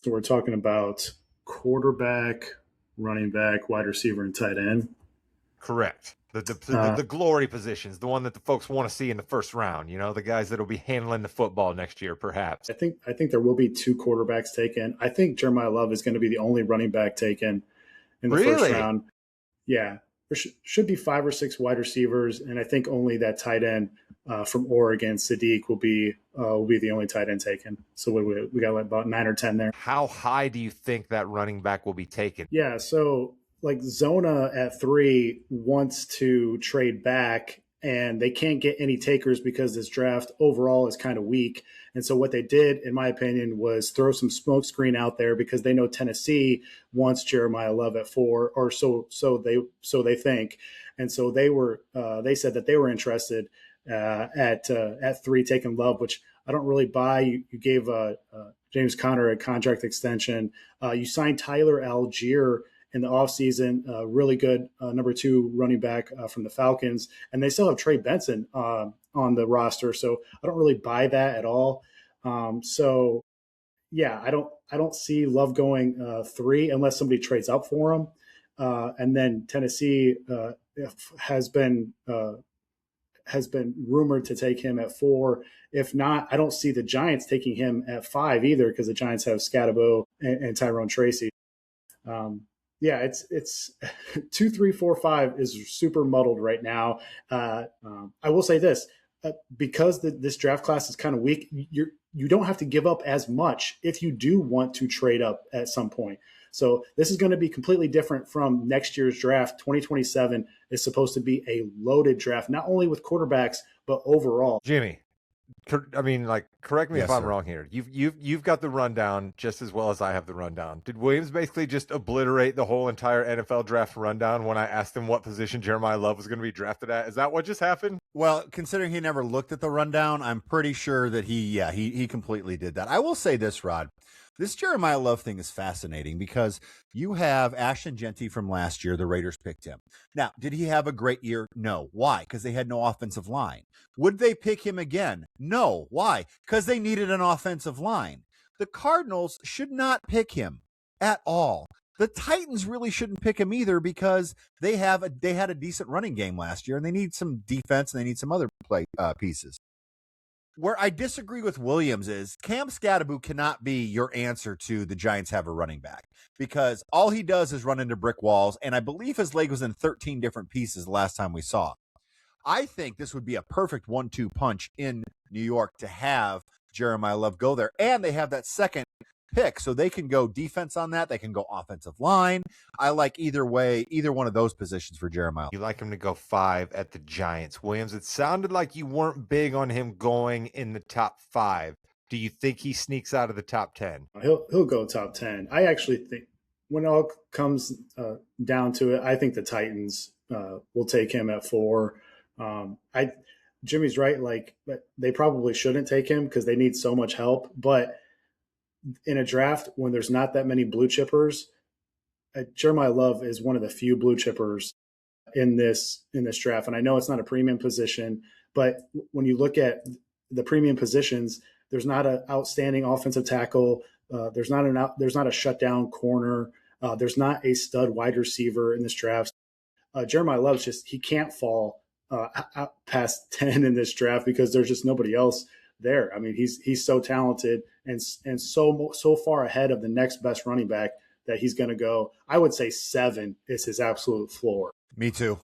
So we're talking about quarterback, running back, wide receiver, and tight end. Correct. The Uh, the glory positions, the one that the folks want to see in the first round. The guys that'll be handling the football next year, perhaps. I think there will be two quarterbacks taken. I think Jeremiah Love is going to be the only running back taken in the first Really? round. Yeah, there should be five or six wide receivers, and I think only that tight end from Oregon, Sadiq, will be the only tight end taken. So we got about 9 or 10 there. How high do you think that running back will be taken? Yeah, so like Zona at 3 wants to trade back, and they can't get any takers because this draft overall is kind of weak. And so what they did, in my opinion, was throw some smokescreen out there because they know Tennessee wants Jeremiah Love at 4, or so they think. And so they said that they were interested at 3 taking Love, which I don't really buy. You gave James Conner a contract extension. You signed Tyler Algier in the offseason, really good number 2 running back from the Falcons. And they still have Trey Benson on the roster. So I don't really buy that at all. So yeah, I don't see Love going 3 unless somebody trades up for him. And then Tennessee has been has been rumored to take him at 4. If not, I don't see the Giants taking him at 5 either because the Giants have Scatabo and Tyrone Tracy. Um, yeah, it's 2, 3, 4, 5 is super muddled right now. I will say this: because this draft class is kind of weak, you don't have to give up as much if you do want to trade up at some point. So this is going to be completely different from next year's draft. 2027 is supposed to be a loaded draft, not only with quarterbacks but overall. Jimmy, correct me if Yes, I'm sir. wrong here. You've got the rundown just as well as I have the rundown. Did Williams basically just obliterate the whole entire NFL draft rundown when I asked him what position Jeremiah Love was going to be drafted at? Is that what just happened? Well, considering he never looked at the rundown, I'm pretty sure that he completely did that. I will say this, Rod. This Jeremiah Love thing is fascinating because you have Ashton Genty from last year. The Raiders picked him. Now, did he have a great year? No. Why? Because they had no offensive line. Would they pick him again? No. Why? Because they needed an offensive line. The Cardinals should not pick him at all. The Titans really shouldn't pick him either because they had a decent running game last year and they need some defense and they need some other play pieces. Where I disagree with Williams is Cam Scatterbo cannot be your answer to the Giants have a running back because all he does is run into brick walls. And I believe his leg was in 13 different pieces the last time we saw. I think this would be a perfect 1-2 punch in New York to have Jeremiah Love go there. And they have that second pick, so they can go defense on that. They can go offensive line. I like either way, either one of those positions for Jeremiah. You like him to go 5 at the Giants. Williams, it sounded like you weren't big on him going in the top 5. Do you think he sneaks out of the top 10? He'll go top 10. I actually think when it all comes down to it, I think the Titans will take him at 4. I Jimmy's right. Like they probably shouldn't take him because they need so much help. But in a draft when there's not that many blue chippers, Jeremiah Love is one of the few blue chippers in this draft. And I know it's not a premium position, but when you look at the premium positions, there's not an outstanding offensive tackle. There's not a shutdown corner. There's not a stud wide receiver in this draft. Jeremiah Love's he can't fall out past 10 in this draft because there's just nobody else there. I mean, he's so talented and so far ahead of the next best running back that he's going to go. I would say 7 is his absolute floor. Me too.